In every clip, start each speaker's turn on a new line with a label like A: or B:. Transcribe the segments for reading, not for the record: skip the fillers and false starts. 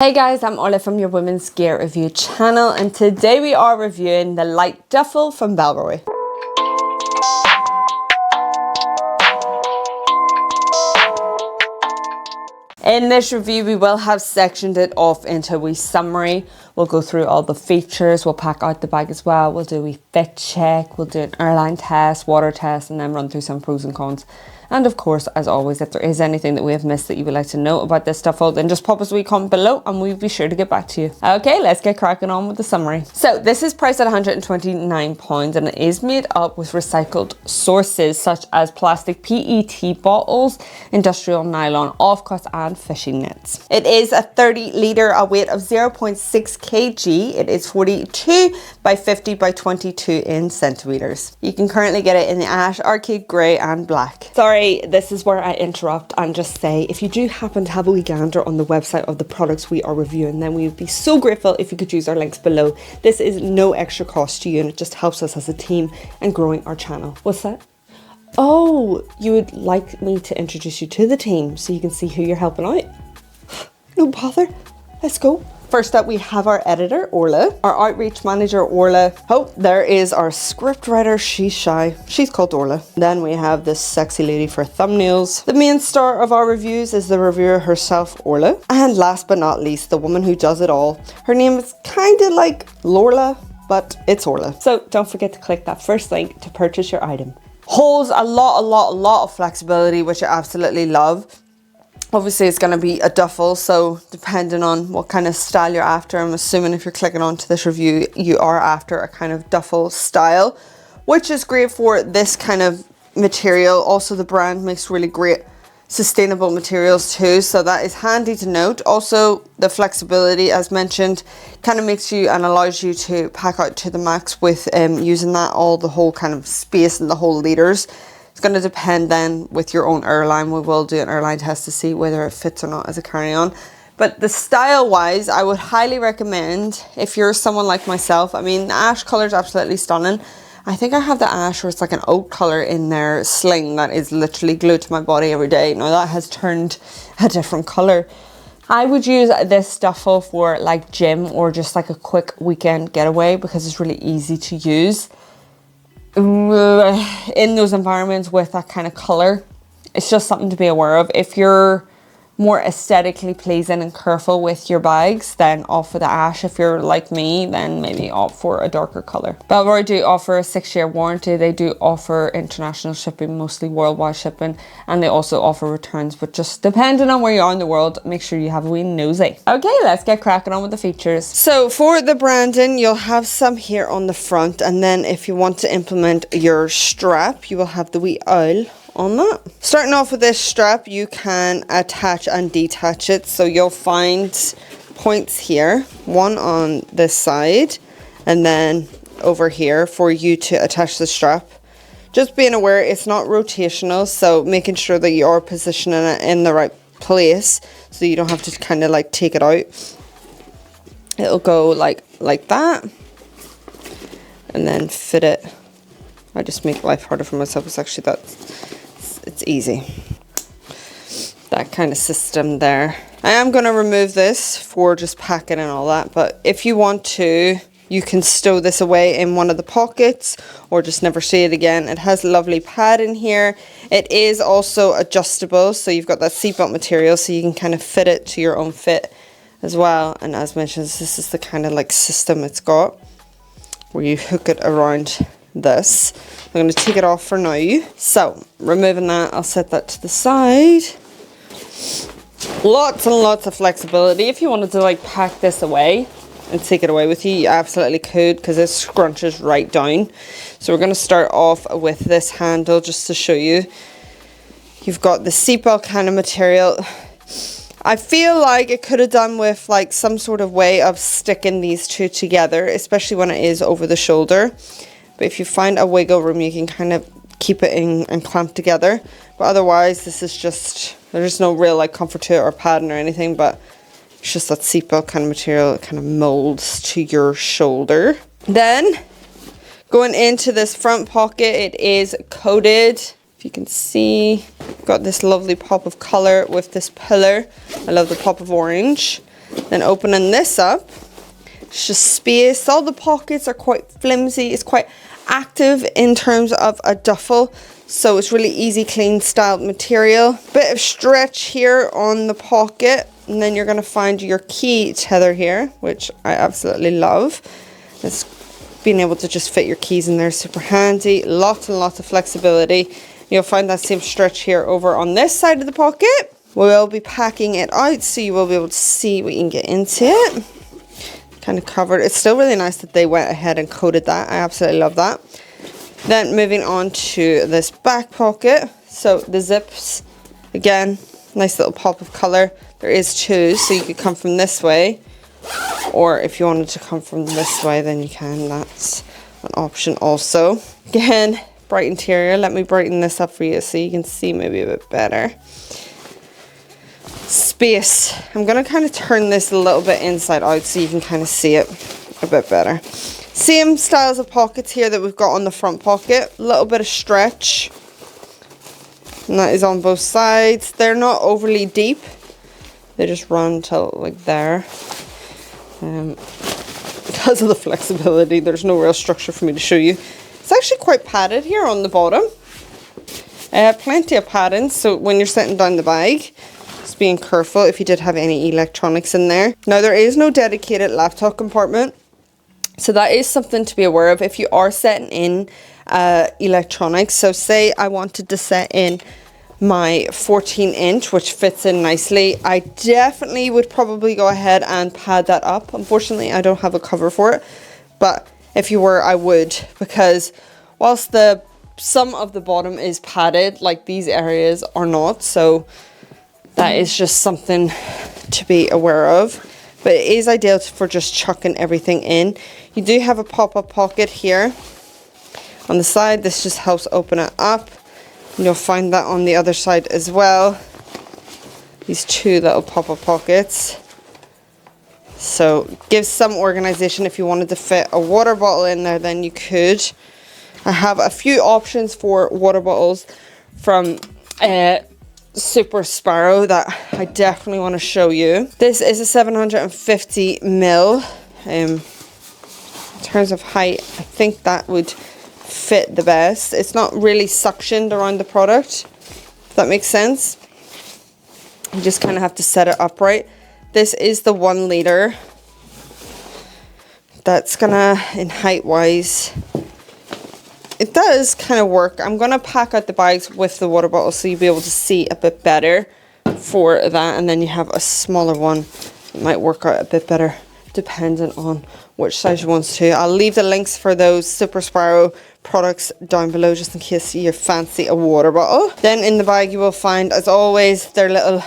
A: Hey guys, I'm Ola from your Women's Gear Review channel, and today we are reviewing the Lite Duffel from Bellroy. In this review, we will have sectioned it off into a wee summary. We'll go through all the features, we'll pack out the bag as well, we'll do a wee fit check, we'll do an airline test, water test, and then run through some pros and cons. And of course, as always, if there is anything that we have missed that you would like to know about this duffel, then just pop us a wee comment below and we'll be sure to get back to you. Okay, let's get cracking on with the summary. So this is priced at £129 and it is made up with recycled sources such as plastic PET bottles, industrial nylon, offcuts and fishing nets. It is a 30 litre, a weight of 0.6 kg. It is 42 by 50 by 22 in centimetres. You can currently get it in the ash, arcade grey and black. Sorry, this is where I interrupt and just say, if you do happen to have a wee gander on the website of the products we are reviewing, then we would be so grateful if you could use our links below. This is no extra cost to you and it just helps us as a team and growing our channel. What's that? Oh, you would like me to introduce you to the team so you can see who you're helping out? No bother, let's go. First up, we have our editor, Orla, our outreach manager, Orla. Oh, there is our script writer, she's shy. She's called Orla. Then we have this sexy lady for thumbnails. The main star of our reviews is the reviewer herself, Orla. And last but not least, the woman who does it all. Her name is kind of like Lorla, but it's Orla. So don't forget to click that first link to purchase your item. Holds a lot of flexibility, which I absolutely love. Obviously it's going to be a duffel, so depending on what kind of style you're after, I'm assuming if you're clicking onto this review, you are after a kind of duffel style, which is great for this kind of material. Also, the brand makes really great sustainable materials too, so that is handy to note. Also, the flexibility, as mentioned, kind of makes you and allows you to pack out to the max with using that, all the whole kind of space and the whole liters. It's going to depend then with your own airline. We will do an airline test to see whether it fits or not as a carry-on. But the style wise, I would highly recommend, if you're someone like myself, I mean, the ash color is absolutely stunning. I think I have the ash where it's like an oak color in their sling that is literally glued to my body every day. Now that has turned a different color. I would use this duffel for like gym or just like a quick weekend getaway because it's really easy to use. In those environments with that kind of color, it's just something to be aware of. If you're more aesthetically pleasing and careful with your bags, then opt for the ash. If you're like me, then maybe opt for a darker color. Bellroy do offer a 6-year warranty. They do offer international shipping, mostly worldwide shipping, and they also offer returns, but just depending on where you are in the world, make sure you have a wee nosy. Okay, let's get cracking on with the features. So for the branding, you'll have some here on the front, and then if you want to implement your strap, you will have the wee owl on that. Starting off with this strap, you can attach and detach it. So you'll find points here, one on this side and then over here for you to attach the strap. Just being aware it's not rotational, so making sure that you are positioning it in the right place so you don't have to kind of like take it out. It'll go like that and then fit it. I just make life harder for myself. It's actually it's easy. That kind of system there. I am going to remove this for just packing and all that, but if you want to, you can stow this away in one of the pockets or just never see it again. It has lovely pad in here. It is also adjustable, so you've got that seatbelt material so you can kind of fit it to your own fit as well. And as mentioned, this is the kind of like system it's got where you hook it around this. I'm going to take it off for now. So removing that, I'll set that to the side. Lots and lots of flexibility. If you wanted to like pack this away and take it away with you, you absolutely could, because it scrunches right down. So we're going to start off with this handle just to show you. You've got the seatbelt kind of material. I feel like it could have done with like some sort of way of sticking these two together, especially when it is over the shoulder. But if you find a wiggle room, you can kind of keep it in and clamp together. But otherwise, this is just, there's no real like comfort to it or padding or anything, but it's just that seatbelt kind of material. It kind of molds to your shoulder. Then, going into this front pocket, it is coated. If you can see, got this lovely pop of color with this pillar. I love the pop of orange. Then opening this up, it's just space. All the pockets are quite flimsy. It's quite active in terms of a duffel. So it's really easy, clean styled material. Bit of stretch here on the pocket. And then you're going to find your key tether here, which I absolutely love. It's being able to just fit your keys in there, super handy. Lots and lots of flexibility. You'll find that same stretch here over on this side of the pocket. We'll be packing it out so you will be able to see what you can get into it. Kind of covered. It's still really nice that they went ahead and coated that. I absolutely love that. Then moving on to this back pocket. So the zips, again, nice little pop of color. There is two, so you could come from this way, or if you wanted to come from this way, then you can. That's an option also. Again, bright interior. Let me brighten this up for you so you can see maybe a bit better. Space. I'm going to kind of turn this a little bit inside out so you can kind of see it a bit better. Same styles of pockets here that we've got on the front pocket. A little bit of stretch. And that is on both sides. They're not overly deep. They just run till like there. Because of the flexibility, there's no real structure for me to show you. It's actually quite padded here on the bottom. Plenty of padding, so when you're setting down the bag, just being careful if you did have any electronics in there. Now there is no dedicated laptop compartment, so that is something to be aware of if you are setting in electronics. So say I wanted to set in my 14-inch, which fits in nicely, I definitely would probably go ahead and pad that up. Unfortunately, I don't have a cover for it, but if you were, I would, because whilst some of the bottom is padded, like these areas are not, so that is just something to be aware of. But it is ideal for just chucking everything in. You do have a pop-up pocket here on the side. This just helps open it up. And you'll find that on the other side as well. These two little pop-up pockets. So gives some organization. If you wanted to fit a water bottle in there, then you could. I have a few options for water bottles from Super Sparrow that I definitely want to show you. This is a 750 ml. In terms of height, I think that would fit the best. It's not really suctioned around the product, if that makes sense. You just kind of have to set it upright. This is the 1 liter. That's gonna, in height wise, it does kind of work. I'm gonna pack out the bags with the water bottle so you'll be able to see a bit better for that, and then you have a smaller one. It might work out a bit better depending on which size you want to. I'll leave the links for those Super Sparrow products down below just in case you fancy a water bottle. Then in the bag you will find, as always, their little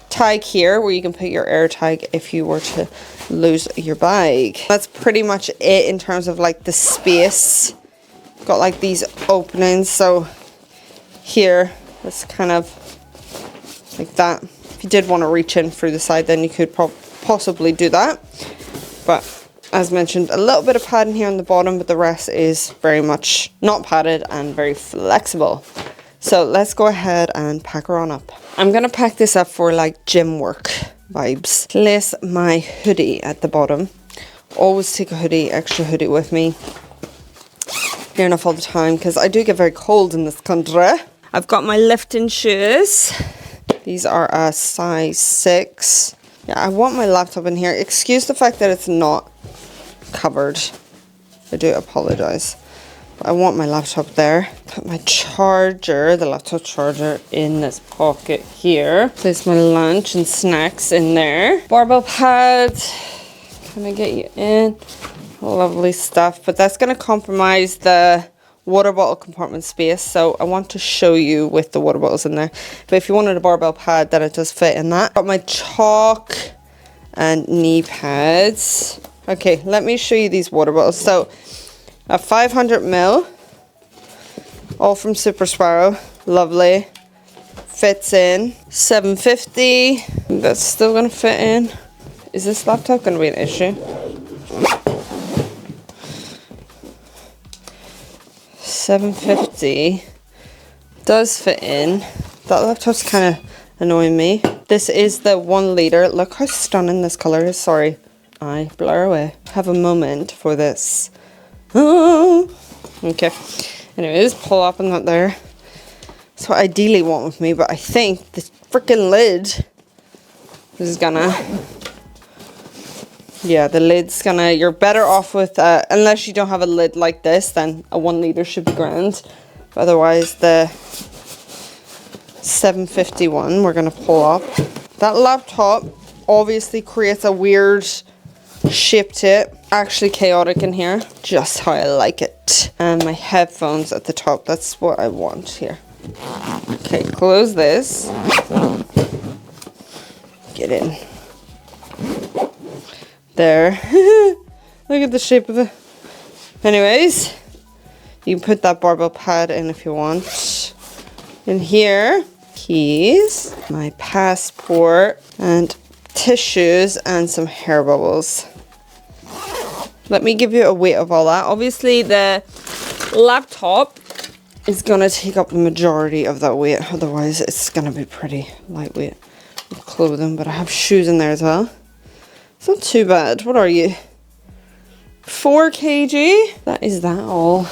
A: tag here where you can put your air tag if you were to lose your bag. That's pretty much it in terms of like the space. Got like these openings, so here it's kind of like that. If you did want to reach in through the side, then you could possibly do that. But as mentioned, a little bit of padding here on the bottom, but the rest is very much not padded and very flexible. So let's go ahead and pack her on up. I'm gonna pack this up for like gym work vibes. Place my hoodie at the bottom. Always take a hoodie, extra hoodie with me. Near enough all the time because I do get very cold in this country. I've got my lifting shoes. These are a size 6. Yeah, I want my laptop in here. Excuse the fact that it's not covered. I do apologize. But I want my laptop there. Put my charger, the laptop charger, in this pocket here. Place my lunch and snacks in there. Barbell pads. Can I get you in? Lovely stuff. But that's going to compromise the water bottle compartment space, so I want to show you with the water bottles in there. But if you wanted a barbell pad, then it does fit in that. Got my chalk and knee pads. Okay, let me show you these water bottles. So a 500 ml, all from Super Sparrow. Lovely. Fits in. 750. That's still gonna fit in. Is this laptop gonna be an issue? 750 does fit in. That laptop's kind of annoying me. This is the 1 litre. Look how stunning this colour is. Sorry, I blur away. Have a moment for this. Oh. Okay. Anyways, pull up and that there. That's what I ideally want with me, but I think the freaking lid is gonna... Yeah, the lid's gonna... You're better off with... unless you don't have a lid like this, then a 1 litre should be grand. But otherwise, the 751 we're gonna pull up. That laptop obviously creates a weird shape to it. Actually chaotic in here, just how I like it. And my headphones at the top, that's what I want here. Okay, close this. Get in. There. Look at the shape of it. Anyways, you can put that barbell pad in if you want. In here, keys, my passport, and tissues, and some hair bubbles. Let me give you a weight of all that. Obviously, the laptop is going to take up the majority of that weight. Otherwise, it's going to be pretty lightweight with clothing. But I have shoes in there as well. It's not too bad. What are you? 4 kg? That is that all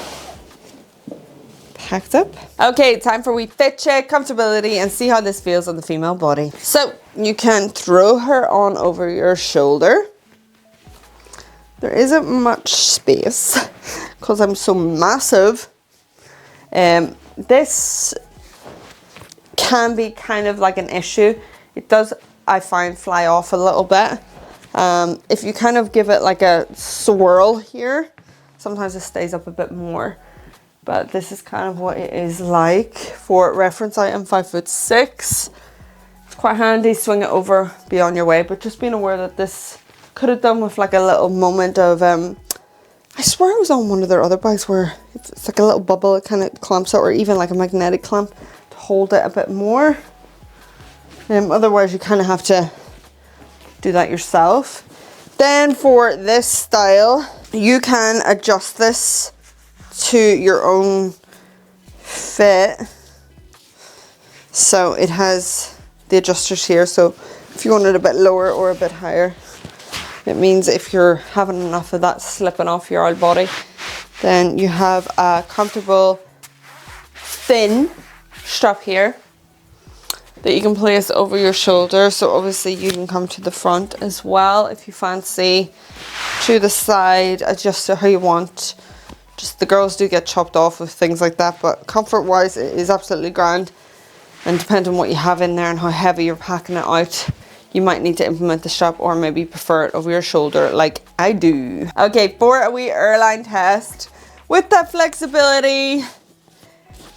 A: packed up. Okay, time for a wee fit check, comfortability, and see how this feels on the female body. So, you can throw her on over your shoulder. There isn't much space because I'm so massive. This can be kind of like an issue. It does, I find, fly off a little bit. If you kind of give it like a swirl here, sometimes it stays up a bit more. But this is kind of what it is like. For reference, I am 5'6". It's quite handy, swing it over, be on your way. But just being aware that this could have done with like a little moment of, I swear it was on one of their other bags where it's like a little bubble, it kind of clamps out, or even like a magnetic clamp to hold it a bit more. Otherwise you kind of have to do that yourself. Then for this style, you can adjust this to your own fit. So it has the adjusters here, so if you want it a bit lower or a bit higher, it means if you're having enough of that slipping off your old body, then you have a comfortable thin strap here that you can place over your shoulder. So obviously you can come to the front as well if you fancy, to the side, adjust it how you want. Just the girls do get chopped off with things like that, but comfort wise it is absolutely grand. And depending on what you have in there and how heavy you're packing it out, you might need to implement the strap, or maybe prefer it over your shoulder like I do. Okay, for a wee airline test, with that flexibility,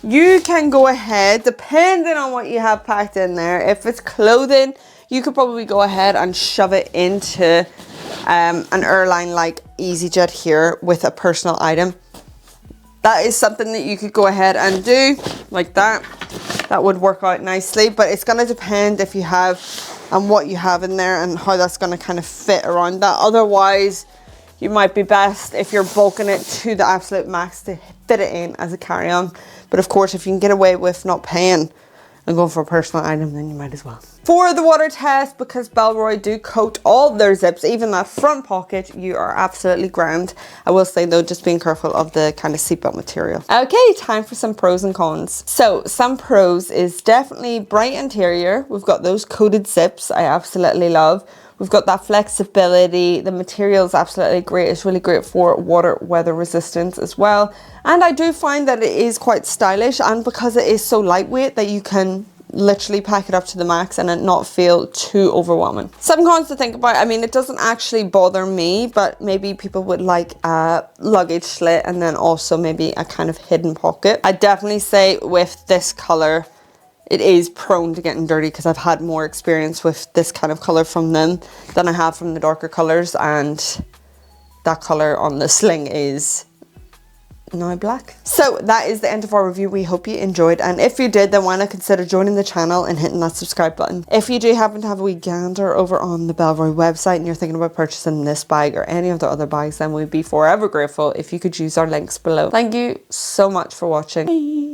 A: you can go ahead, depending on what you have packed in there. If it's clothing, you could probably go ahead and shove it into an airline like EasyJet here with a personal item. That is something that you could go ahead and do like that. That would work out nicely, but it's going to depend if you have and what you have in there and how that's going to kind of fit around that. Otherwise, you might be best if you're bulking it to the absolute max to fit it in as a carry-on. But of course, if you can get away with not paying and going for a personal item, then you might as well. For the water test, because Bellroy do coat all their zips, even that front pocket, you are absolutely grand. I will say though, just being careful of the kind of seatbelt material. Okay, time for some pros and cons. So some pros is definitely bright interior. We've got those coated zips I absolutely love. We've got that flexibility. The material is absolutely great. It's really great for water weather resistance as well. And I do find that it is quite stylish, and because it is so lightweight that you can literally pack it up to the max and it not feel too overwhelming. Some cons to think about. I mean, it doesn't actually bother me, but maybe people would like a luggage slit and then also maybe a kind of hidden pocket. I definitely say with this color, it is prone to getting dirty because I've had more experience with this kind of color from them than I have from the darker colors, and that color on the sling is now black. So that is the end of our review. We hope you enjoyed, and if you did, then why not consider joining the channel and hitting that subscribe button. If you do happen to have a wee gander over on the Bellroy website and you're thinking about purchasing this bag or any of the other bags, then we'd be forever grateful if you could use our links below. Thank you so much for watching. Bye.